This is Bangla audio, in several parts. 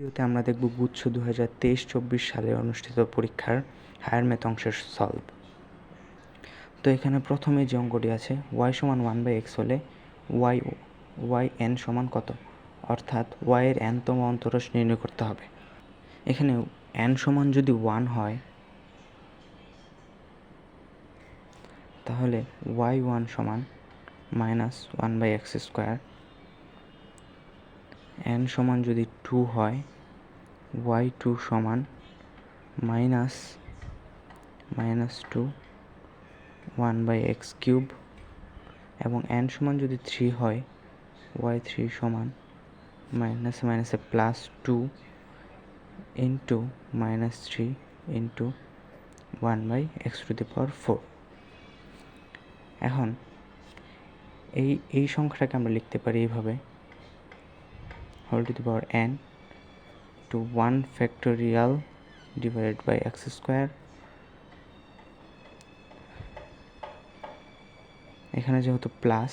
ভিডিওতে আমরা দেখব গুচ্ছ 2023-24 সালে অনুষ্ঠিত পরীক্ষার হায়ার ম্যাথ অংশের সলভ। তো এখানে প্রথমে যে অঙ্কটি আছে y সমান 1/x হলে yn সমান কত, অর্থাৎ y এর nতম অন্তরজ নির্ণয় করতে হবে। এখানে n সমান যদি 1 হয় তাহলে y1 সমান -1/x², n সমান যদি 2 হয় y2 সমান -2 1/x³ এবং n সমান যদি 3 হয় y3 সমান +2 ইন্টু -3 ইন্টু 1/x⁴। এখন এই সংখ্যাটাকে আমরা লিখতে পারি এইভাবে, whole to the power n to 1 factorial divided by x²। এখানে যেহেতু প্লাস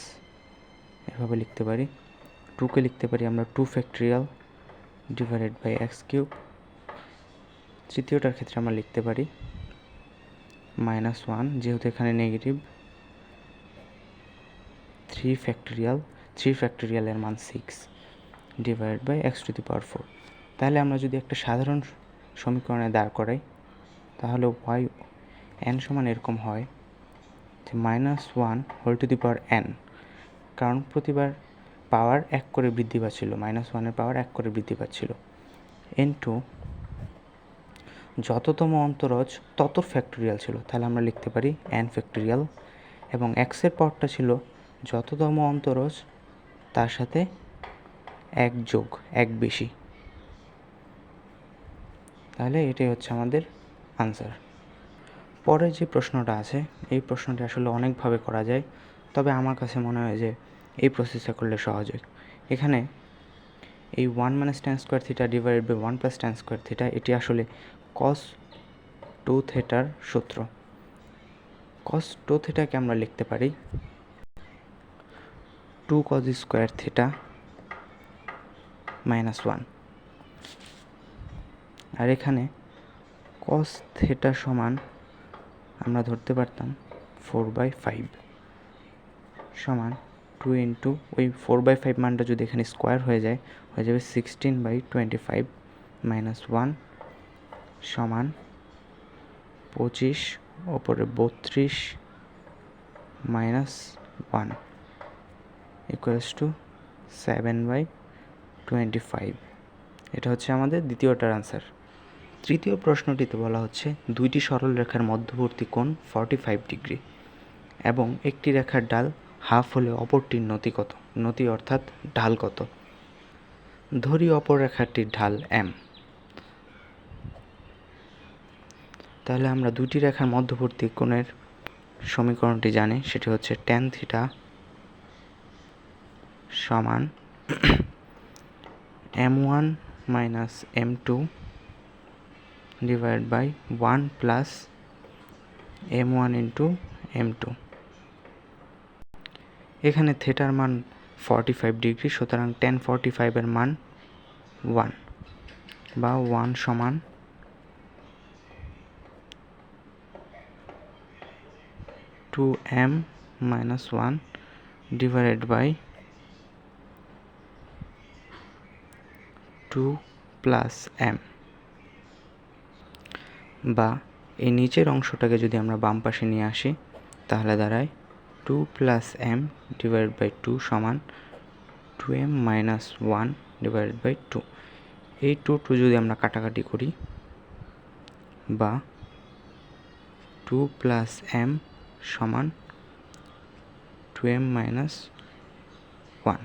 এভাবে লিখতে পারি, 2কে লিখতে পারি আমরা 2 factorial divided by x³। তৃতীয়টার ক্ষেত্রে আমরা লিখতে পারি -1, যেহেতু এখানে নেগেটিভ, 3 factorial এর মান 6 ডিভাইডেড বাই x⁴। তাহলে আমরা যদি একটা সাধারণ সমীকরণে দাঁড় করাই তাহলে n সমান এরকম হয় যে -1 whole to the power n, কারণ প্রতিবার পাওয়ার 1 করে বৃদ্ধি পাচ্ছিল, -1-এর পাওয়ার 1 করে বৃদ্ধি পাচ্ছিল, ইন্টু যততম অন্তরজ তত ফ্যাক্টোরিয়াল ছিল, তাহলে আমরা লিখতে পারি n ফ্যাক্টোরিয়াল, এবং x-এর পাওয়ারটা ছিল যততম অন্তরজ তার সাথে 1 বেশি। তাহলে এটাই হচ্ছে আমাদের আনসার। পরে যে প্রশ্নটা আছে এই প্রশ্নটি আসলে অনেকভাবে করা যায়, তবে আমার কাছে মনে হয় যে এই প্রসেসে করলে সহজ হয়। এখানে এই 1 - tan² theta divided by 1 + tan² theta, এটি আসলে cos 2 থিটার সূত্র। cos 2 থিটাকে আমরা লিখতে পারি 2 cos² থিটা -1, আর এখানে cos থিটা সমান আমরা ধরতে পারতাম 4/5 সমান 2 ইন্টু ওই 4/5 মানটা যদি এখানে স্কোয়ার হয়ে যাবে 16/25 -1 সমান 25 ওপরে 32 -1 ইকুয়ালস টু 7/25। এটা হচ্ছে আমাদের দ্বিতীয়টার আনসার। তৃতীয় প্রশ্নটিতে বলা হচ্ছে দুইটি সরল রেখার মধ্যবর্তী কোণ 45 ডিগ্রি এবং একটি রেখার ডাল হাফ হলে অপরটির নতি অর্থাৎ ঢাল কত। ধরি অপর রেখাটির ঢাল m। তাহলে আমরা দুটি রেখার মধ্যবর্তী কোণের সমীকরণটি জানি, সেটি হচ্ছে tan থিটা সমান m1 - m2 divide by 1 plus m1 into m2। এখানে থিটার মান 45 ডিগ্রি, সুতরাং tan 45 এর মান 1, বা 1 সমান 2m - 1 divided by 2 plus m, বা এই নিচের অংশটাকে যদি আমরা বাম পাশে নিয়ে আসি তাহলে দাঁড়ায় 2 প্লাস m ডিভাইডেড বাই 2 সমান 2m - 1 ডিভাইডেড বাই 2। এই 2 যদি আমরা কাটাকাটি করি, বা 2 প্লাস m সমান 2m - 1।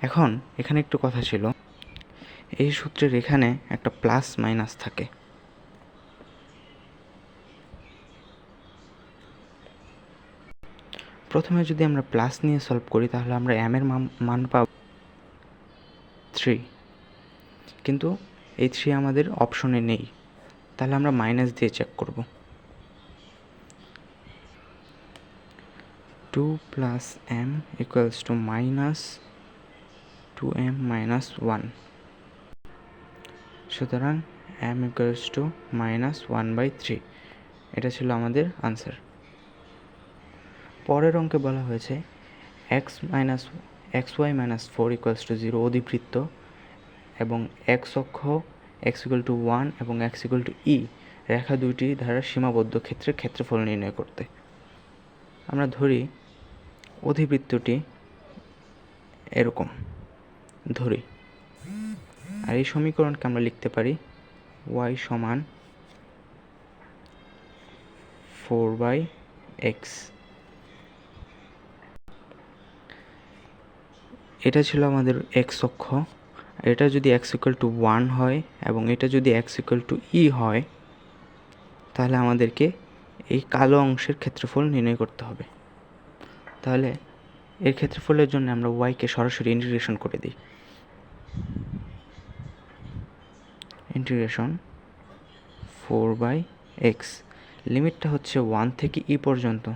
এখন এখানে একটু কথা ছিল, এই সূত্রের এখানে একটা প্লাস মাইনাস থাকে। প্রথমে যদি আমরা প্লাস নিয়ে সলভ করি তাহলে আমরা m এর মান পাব 3, কিন্তু এই 3 আমাদের অপশনে নেই, তাহলে আমরা মাইনাস দিয়ে চেক করব। 2 plus m equals to -2m - 1। সুতরাং m ইকুয়ালস টু -1/3, এটা ছিল আমাদের আনসার। পরের অঙ্কে বলা হয়েছে xy - 4 ইকুয়ালস টু 0 অধিবৃত্ত এবং x অক্ষ x ইকুয়াল টু 1 এবং x ইকুয়াল টু e রেখা দুইটি দ্বারা সীমাবদ্ধ ক্ষেত্রের ক্ষেত্রফল নির্ণয় করতে। আমরা ধরি অধিবৃত্তটি এরকম ধরি, আর এই সমীকরণকে আমরা লিখতে পারি y সমান 4/x। এটা ছিল আমাদের x অক্ষ। এটা যদি x ইকুয়াল টু 1 হয় এবং এটা যদি x ইকুয়াল টু e হয়, তাহলে আমাদেরকে এই কালো অংশের ক্ষেত্রফল নির্ণয় করতে হবে। তাহলে এর ক্ষেত্রফলের জন্য আমরা y-কে সরাসরি ইন্টিগ্রেশন করে দিই। ইন্টিগ্রেশন 4/x, লিমিটটা হচ্ছে 1 থেকে e পর্যন্ত,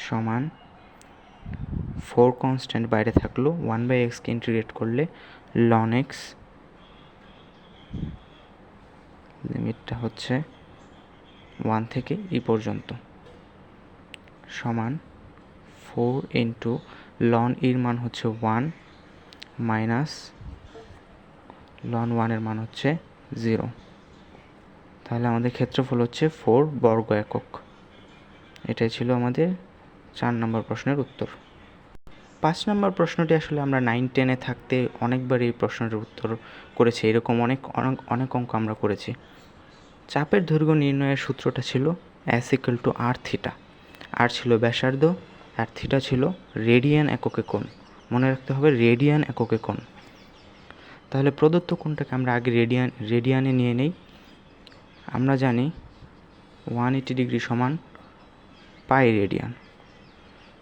সমান 4 কনস্ট্যান্ট বাইরে থাকলো, 1/x-কে ইন্টিগ্রেট করলে ln x, লিমিটটা হচ্ছে 1 থেকে e পর্যন্ত, সমান 4 ইন্টু ln এর মান হচ্ছে 1 মাইনাস ln 1 এর মান হচ্ছে 0। তাহলে আমাদের ক্ষেত্রফল হচ্ছে 4 বর্গ একক। এটাই ছিল আমাদের 4 নম্বর প্রশ্নের উত্তর। 5 নম্বর প্রশ্নটি আসলে আমরা 9-10-এ থাকতে অনেকবার এই প্রশ্নটির উত্তর করেছি। এরকম অনেক অঙ্ক আমরা করেছি। চাপের দৈর্ঘ্য নির্ণয়ের সূত্রটা ছিল s equal to r theta. আর ছিল ব্যাসার্ধ, আর থিটা ছিল রেডিয়ান এককে কোণ। মনে রাখতে হবে রেডিয়ান এককে কোণ। তাহলে প্রদত্ত কোণটাকে আমরা আগে রেডিয়ানে নিয়ে নেই। আমরা জানি 180 ডিগ্রি সমান পাই রেডিয়ান,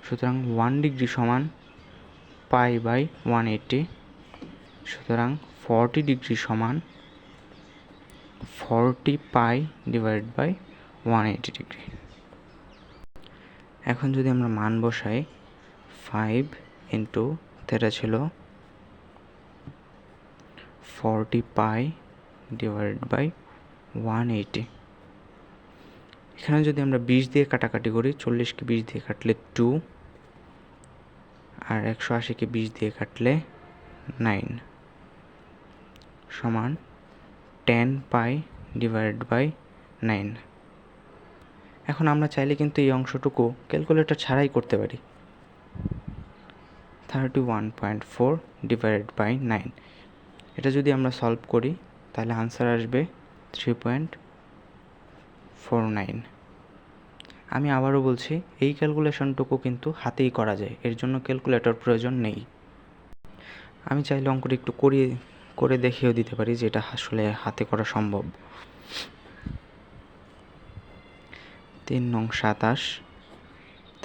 সুতরাং 1 ডিগ্রি সমান π/180, সুতরাং 40 ডিগ্রি সমান 40 π/180 ডিগ্রি। এখন যদি আমরা মান বসাই, 5 ইন্টু থিটা ছিল 40 π/180। এখানে যদি আমরা 20 দিয়ে কাটাকাটি করি, 40-কে 20 দিয়ে কাটলে 2, আর 180-কে 20 দিয়ে কাটলে 9, সমান 10 π/9। এখন আমরা চাইলে কিন্তু এই অংশটুকু ক্যালকুলেটর ছাড়াই করতে পারি। 31.4/9, এটা যদি আমরা সলভ করি তাহলে আনসার আসবে 3.49। আমি আবারও বলছি, এই ক্যালকুলেশনটুকু কিন্তু হাতেই করা যায়, এর জন্য ক্যালকুলেটর প্রয়োজন নেই। আমি চাইলে অঙ্কটি একটু করে দেখিয়েও দিতে পারি যে এটা আসলে হাতে করা সম্ভব। 3 নং 27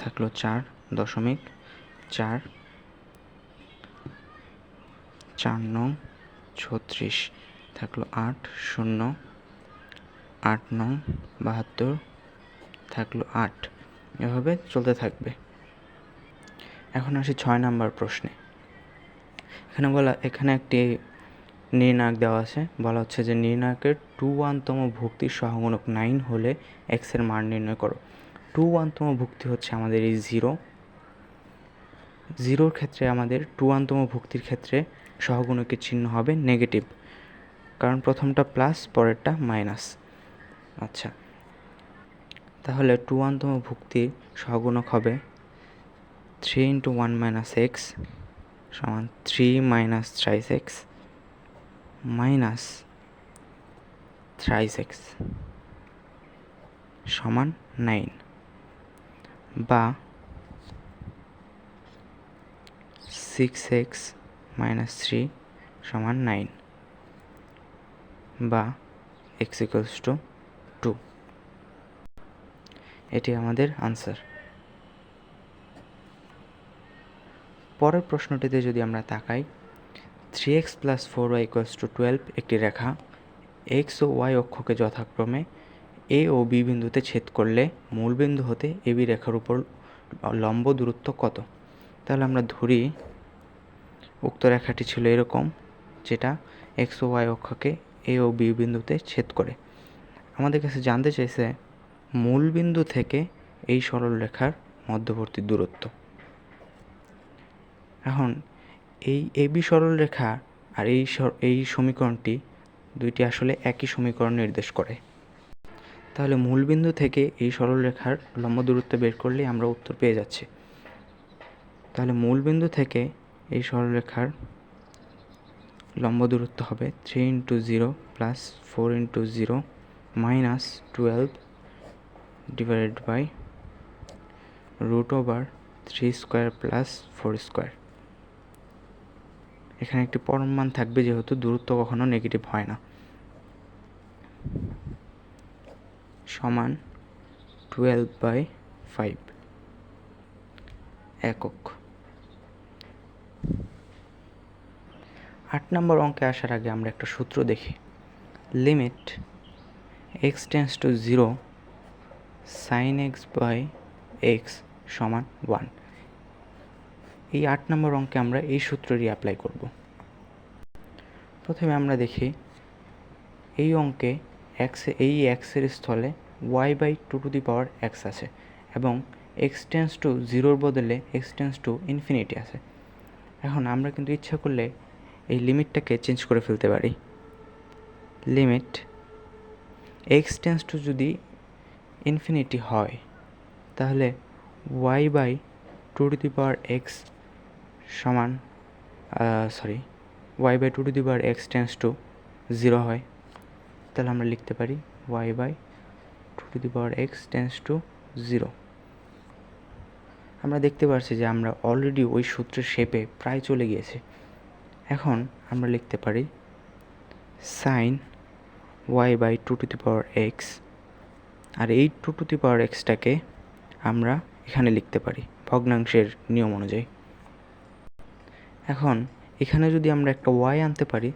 থাকলো 4.4, 4 নং 36 থাকলো 8, 0, 8 নং 72 থাকলো 8, এভাবে চলতে থাকবে। এখন আসি 6 নাম্বার প্রশ্নে। এখানে একটি নির্ণায়ক দেওয়া আছে। বলা হচ্ছে যে নির্ণায়কের 2-1তম ভুক্তির সহগুণক 9 হলে x এর মান নির্ণয় করো। 2-1তম ভুক্তি হচ্ছে আমাদের এই 0-র ক্ষেত্রে আমাদের 2-1তম ভুক্তির ক্ষেত্রে সহগুণকের চিহ্ন হবে নেগেটিভ, কারণ প্রথমটা প্লাস পরেরটা মাইনাস। আচ্ছা, তাহলে 2-1তম ভুক্তির সহগুণক হবে 3 × 1 - x সমান 3 - thrice x minus thrice x সমান 9, বা 6x - 3 সমান 9, বা x ইকুয়ালস টু 2। এটি আমাদের আনসার। পরের প্রশ্নটিতে যদি আমরা তাকাই, 3x + 4y = 12 একটি রেখা x ও y অক্ষকে যথাক্রমে a ও b বিন্দুতে ছেদ করলে মূল বিন্দু হতে ab রেখার উপর লম্ব দূরত্ব কত। তাহলে আমরা ধরি উক্ত রেখাটি ছিল এরকম, যেটা এক্স ও ওয়াই অক্ষকে এ ও বি বিন্দুতে ছেদ করে। আমাদের কাছে জানতে চাইছে মূল বিন্দু থেকে এই সরলরেখার মধ্যবর্তী দূরত্ব। এখন এই এবি সরলরেখা আর এই সমীকরণটি দুইটি আসলে একই সমীকরণ নির্দেশ করে। তাহলে মূল বিন্দু থেকে এই সরলরেখার লম্ব দূরত্ব বের করলেই আমরা উত্তর পেয়ে যাচ্ছি। তাহলে মূল বিন্দু থেকে এই সরলরেখার লম্ব দূরত্ব হবে 3 × 0 + 4 × 0 - 12 / √3² + 4²। এখানে একটি পরম মান থাকবে যেহেতু দূরত্ব কখনো নেগেটিভ হয় না, সমান 12/5 একক। 8 নম্বর অঙ্কে আসার আগে আমরা একটা সূত্র দেখি। Limit x tends to 0 sin x/x সমান 1। এই 8 নম্বর অঙ্কে আমরা এই সূত্রটি অ্যাপ্লাই করব। প্রথমে আমরা দেখি এই অঙ্কে এই এক্সের স্থলে y/2x আছে এবং x টেন্ডস টু 0 বদলে x টেন্ডস টু ইনফিনিটি আছে। এখন আমরা কিন্তু ইচ্ছা করলে এই লিমিটটাকে চেঞ্জ করে ফেলতে পারি। লিমিট x টেন্ডস টু যদি ইনফিনিটি হয় তাহলে y/2x সমান y/2x টেন্ডস টু 0 হয়। তাহলে আমরা লিখতে পারি y/2x টেন্ডস টু 0। আমরা দেখতে পাচ্ছি যে আমরা অলরেডি ওই সূত্রের শেপে প্রায় চলে গিয়েছি। এখন আমরা লিখতে পারি sin y/2x, আর এই 2x-টাকে আমরা এখানে লিখতে পারি ভগ্নাংশের নিয়ম অনুযায়ী। এখন এখানে যদি আমরা একটা y আনতে পারি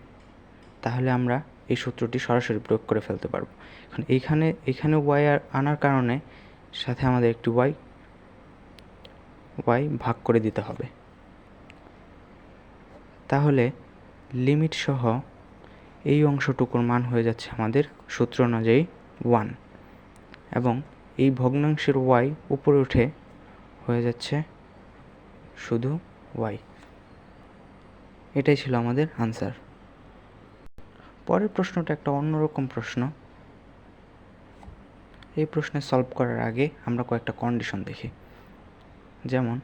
তাহলে আমরা এই সূত্রটি সরাসরি প্রয়োগ করে ফেলতে পারবো। এখন এখানে y আনার কারণে সাথে আমাদের একটি y ভাগ করে দিতে হবে। তাহলে লিমিট সহ এই অংশটুকুর মান হয়ে যাচ্ছে আমাদের সূত্র অনুযায়ী 1, এবং এই ভগ্নাংশের y উপরে উঠে হয়ে যাচ্ছে শুধু y। এটাই ছিল আমাদের আনসার। পরের প্রশ্নটা একটা অন্যরকম প্রশ্ন। এই প্রশ্নে সলভ করার আগে আমরা কয়েকটা কন্ডিশন দেখি। যেমন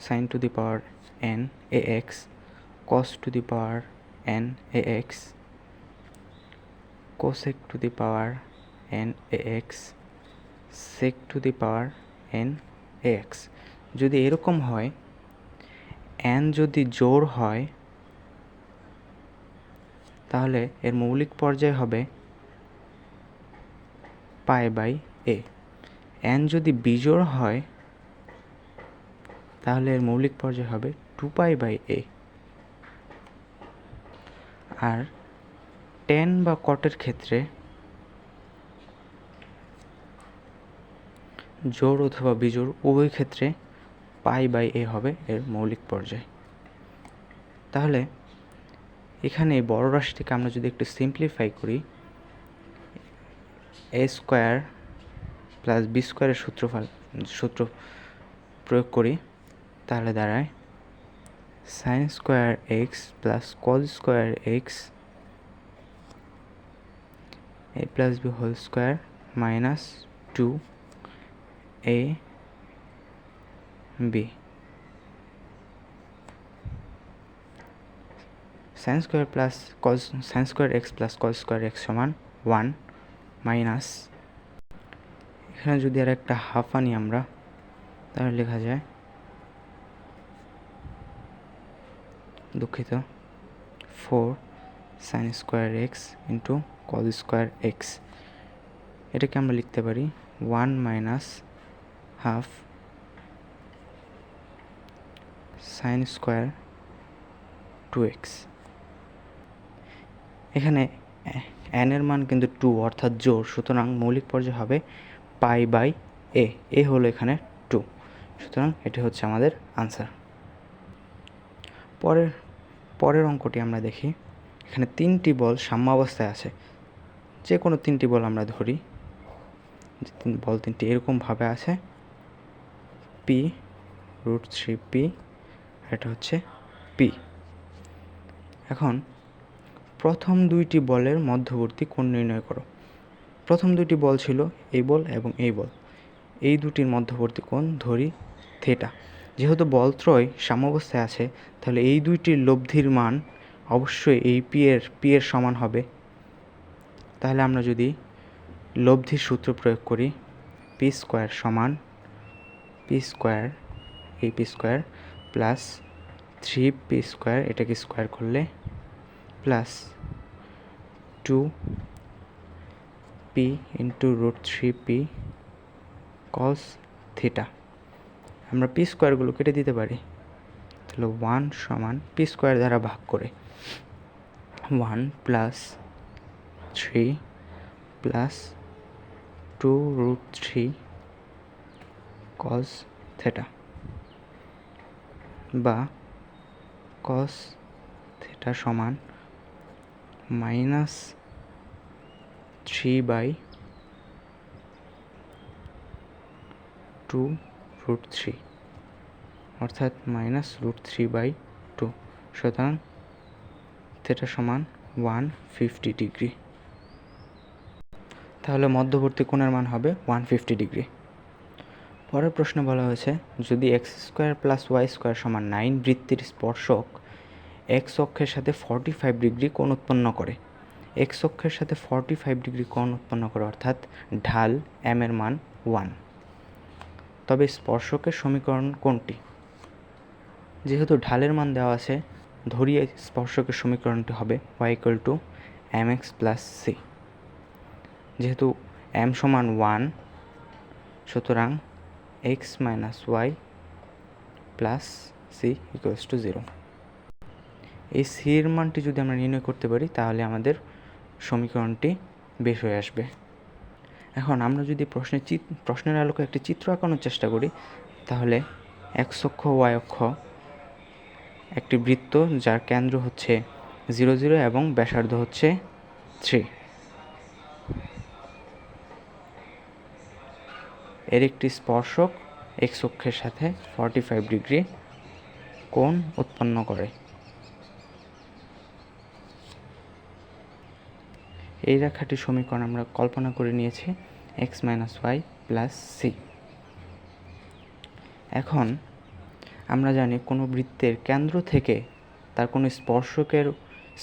sin two the power n ax, cos two the power n ax, cosec two the power n ax, sec two the power n ax। যদি এরকম হয়, n যদি জোড় হয় তাহলে এর মৌলিক পর্যায় হবে π/a। n যদি বিজোড় হয় তাহলে এর মৌলিক পর্যায় হবে 2π/a। আর tan বা cot-এর ক্ষেত্রে জোড় অথবা বিজোড় উভয় ক্ষেত্রে π/a হবে এর মৌলিক পর্যায়। তাহলে এখানে বড় রাশিটিকে আমরা যদি একটু সিম্পলিফাই করি, a² + b² সূত্র প্রয়োগ করি, তাহলে দাঁড়ায় sin² x + cos² x a + b² - 2ab। sin² x + cos² x সমান 1 মাইনাস, এখানে যদি আর একটা হাফ আনি আমরা তাহলে লেখা যায়, দুঃখিত, 4 sin² x × cos² x। এটাকে আমরা লিখতে পারি 1 - ½ sin² 2x। এখানে n এর মান কিন্তু 2 অর্থাৎ জোড়, সুতরাং মৌলিক পর্যায় হবে পাই বাই এ হলো এখানে 2, সুতরাং এটি হচ্ছে আমাদের আনসার। পরের অঙ্কটি আমরা দেখি। এখানে 3টি বল সাম্য অবস্থায় আছে। যে কোনো 3টি বল আমরা ধরি, বল 3টি এরকমভাবে আছে, p√3p, এটা হচ্ছে p। এখন প্রথম 2টি বলের মধ্যবর্তী কোণ নির্ণয় করো। প্রথম 2টি বল ছিল এই বল এবং এই বল, এই দুটির মধ্যবর্তী কোণ ধরি থিটা। যেহেতু বলত্রয় সাম্যাবস্থায় আছে, তাহলে এই দুইটির লব্ধির মান অবশ্যই এই পি এর সমান হবে। তাহলে আমরা যদি লব্ধির সূত্র প্রয়োগ করি, পি স্কোয়ার সমান পি স্কোয়ার, এই P square plus 3p square, এটাকে স্কোয়ার করলে plus 2p into √3p cos theta. আমরা পি স্কোয়ারগুলো কেটে দিতে পারি, তাহলে 1 সমান পি স্কোয়ার দ্বারা ভাগ করে 1 প্লাস 3 প্লাস 2√3 cos থিটা, বা cos থিটা সমান -3/2√3, অর্থাৎ -√3/2, সুতরাং থিটা সমান 150 ডিগ্রি। তাহলে মধ্যবর্তী কোণের মান হবে 150 ডিগ্রি। পরের প্রশ্নে বলা হয়েছে, যদি x² + y² সমান 9 বৃত্তের স্পর্শক x অক্ষের সাথে 45 ডিগ্রি কোণ উৎপন্ন করে। x অক্ষের সাথে 45 ডিগ্রি কোণ উৎপন্ন করে, অর্থাৎ ঢাল m এর মান 1, তবে স্পর্শকের সমীকরণ কোনটি? যেহেতু ঢালের মান দেওয়া আছে, ধরি স্পর্শকের সমীকরণটি হবে y = mx + c। যেহেতু m সমান 1, সুতরাং x - y + c = 0। এই c এর মানটি যদি আমরা নির্ণয় করতে পারি, তাহলে আমাদের সমীকরণটি বের হয়ে আসবে। এখন আমরা যদি প্রশ্নের আলোকে একটি চিত্র আঁকানোর চেষ্টা করি, তাহলে x অক্ষ y অক্ষ একটি বৃত্ত, যার কেন্দ্র হচ্ছে 0 0 এবং ব্যাসার্ধ হচ্ছে 3। এর একটি স্পর্শক x অক্ষের সাথে 45 ডিগ্রি কোণ উৎপন্ন করে। এই রেখাটির সমীকরণ আমরা কল্পনা করে নিয়েছি x - y + c। এখন আমরা জানি কোনো বৃত্তের কেন্দ্র থেকে তার কোনো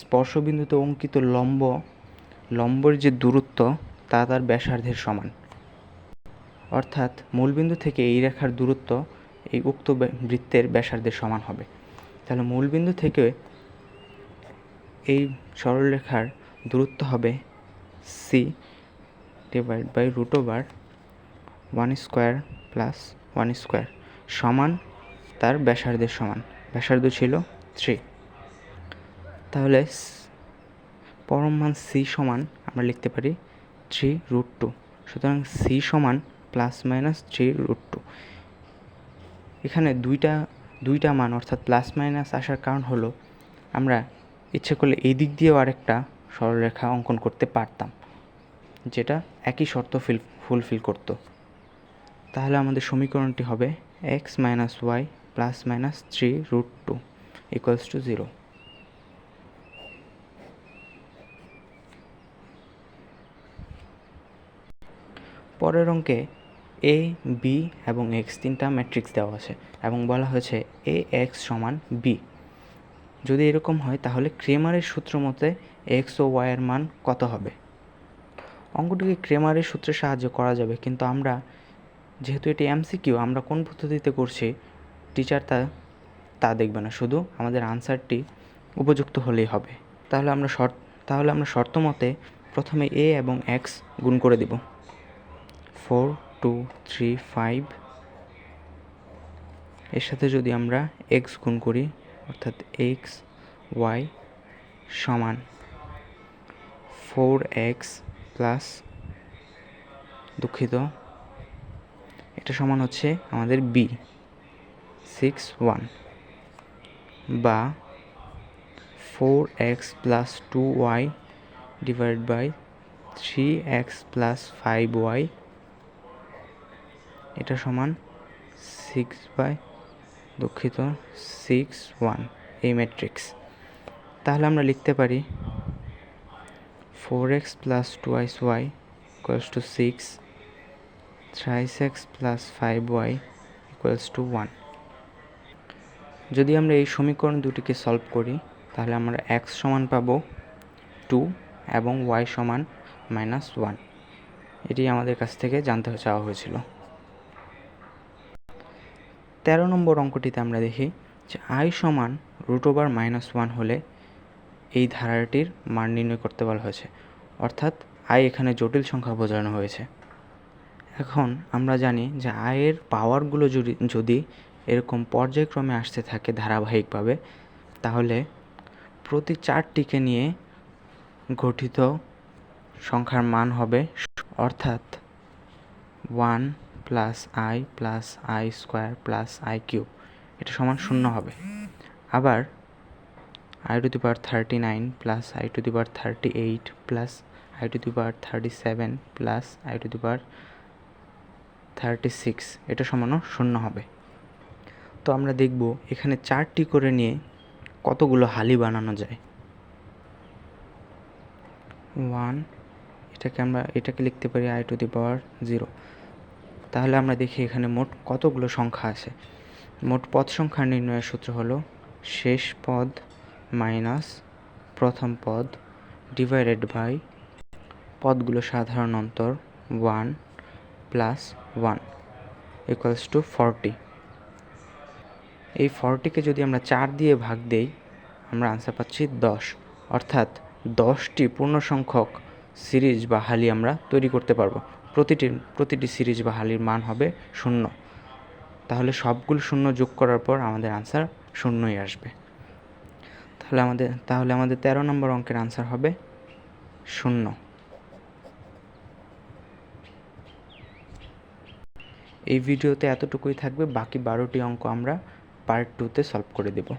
স্পর্শবিন্দুতে অঙ্কিত লম্বের যে দূরত্ব, তা তার ব্যাসার্ধের সমান। অর্থাৎ মূলবিন্দু থেকে এই রেখার দূরত্ব এই উক্ত বৃত্তের ব্যাসার্ধের সমান হবে। তাহলে মূলবিন্দু থেকে এই সরলরেখার দূরত্ব হবে c /√1² + 1² সমান তার ব্যাসার্ধের সমান। ব্যাসার্ধ ছিল 3। তাহলে পরম মান c সমান আমরা লিখতে পারি 3√2। সুতরাং c সমান ±3√2। এখানে দুইটা মান অর্থাৎ প্লাস মাইনাস আসার কারণ হলো, আমরা ইচ্ছে করলে এই দিক দিয়েও আরেকটা সরলরেখা অঙ্কন করতে পারতাম, যেটা একই শর্ত ফুলফিল করত। তাহলে আমাদের সমীকরণটি হবে x - y ± 3√2 = 0। পরের অঙ্কে a, b এবং x 3টা ম্যাট্রিক্স দেওয়া আছে এবং বলা হয়েছে ax = b। যদি এরকম হয়, তাহলে ক্রেমারের সূত্র মতে x ও y এর মান কত হবে? অঙ্কটিকে ক্রেমারের সূত্রের সাহায্যে করা যাবে, কিন্তু আমরা যেহেতু এটি MCQ, আমরা কোন পদ্ধতিতে করছি টিচার তা দেখবে না, শুধু আমাদের আনসারটি উপযুক্ত হলেই হবে। তাহলে আমরা শর্ত মতে প্রথমে a এবং x গুণ করে দেব। 4 2 3 5 এর সাথে যদি আমরা x গুণ করি, অর্থাৎ x y সমান 4x প্লাস এটা সমান হচ্ছে আমাদের বি 6 1 বা 4x plus 2y divide by 3x plus 5y এটা সমান 6 1 এই ম্যাট্রিক্স। তাহলে আমরা লিখতে পারি 4x plus 2y equals to 6, 3x plus 5y equals to 1। যদি আমরা এই সমীকরণ দুটিকে সলভ করি তাহলে আমরা x সমান পাবো 2 এবং y সমান -1। এটি আমাদের কাছ থেকে জানতে চাওয়া হয়েছিল। 13 নম্বর অঙ্কটিতে আমরা দেখি যে i সমান √1 হলে এই ধারাটির মান নির্ণয় করতে বলা হয়েছে, অর্থাৎ i এখানে জটিল সংখ্যা বোঝানো হয়েছে। এখন আমরা জানি যে i এর পাওয়ারগুলো যদি এরকম পর্যায়ক্রমে আসতে থাকে ধারাবাহিকভাবে, তাহলে প্রতি 4টিকে নিয়ে গঠিত সংখ্যার মান হবে, অর্থাৎ 1 plus i plus i square plus i cube এটা সমান 0 হবে। আবার i⁻39 plus i⁻38 plus i⁻37 plus i⁻36 এটা সমানও 0 হবে। তো আমরা দেখব এখানে 4টি করে নিয়ে কতগুলো হালি বানানো যায়। 1 এটাকে লিখতে পারি i⁻0। তাহলে আমরা দেখি এখানে মোট কতগুলো সংখ্যা আছে। মোট পদ সংখ্যা নির্ণয়ের সূত্র হলো শেষ পদ মাইনাস প্রথম পদ ডিভাইডেড বাই পদগুলো সাধারণ অন্তর 1 প্লাস 1 ইকুয়ালস টু 40। এই 40কে যদি আমরা 4 দিয়ে ভাগ দেই আমরা আনসার পাচ্ছি 10, অর্থাৎ 10টি পূর্ণ সংখ্যক সিরিজ বা হালি আমরা তৈরি করতে পারবো। প্রতিটি সিরিজ বা হালির মান হবে 0। তাহলে সবগুলো 0 যোগ করার পর আমাদের আনসার 0ই আসবে। তাহলে আমাদের 13 নম্বর অঙ্কের আনসার হবে 0। এই ভিডিওতে এতটুকুই থাকবে, বাকি 12টি অঙ্ক আমরা পার্ট 2তে সলভ করে দেব।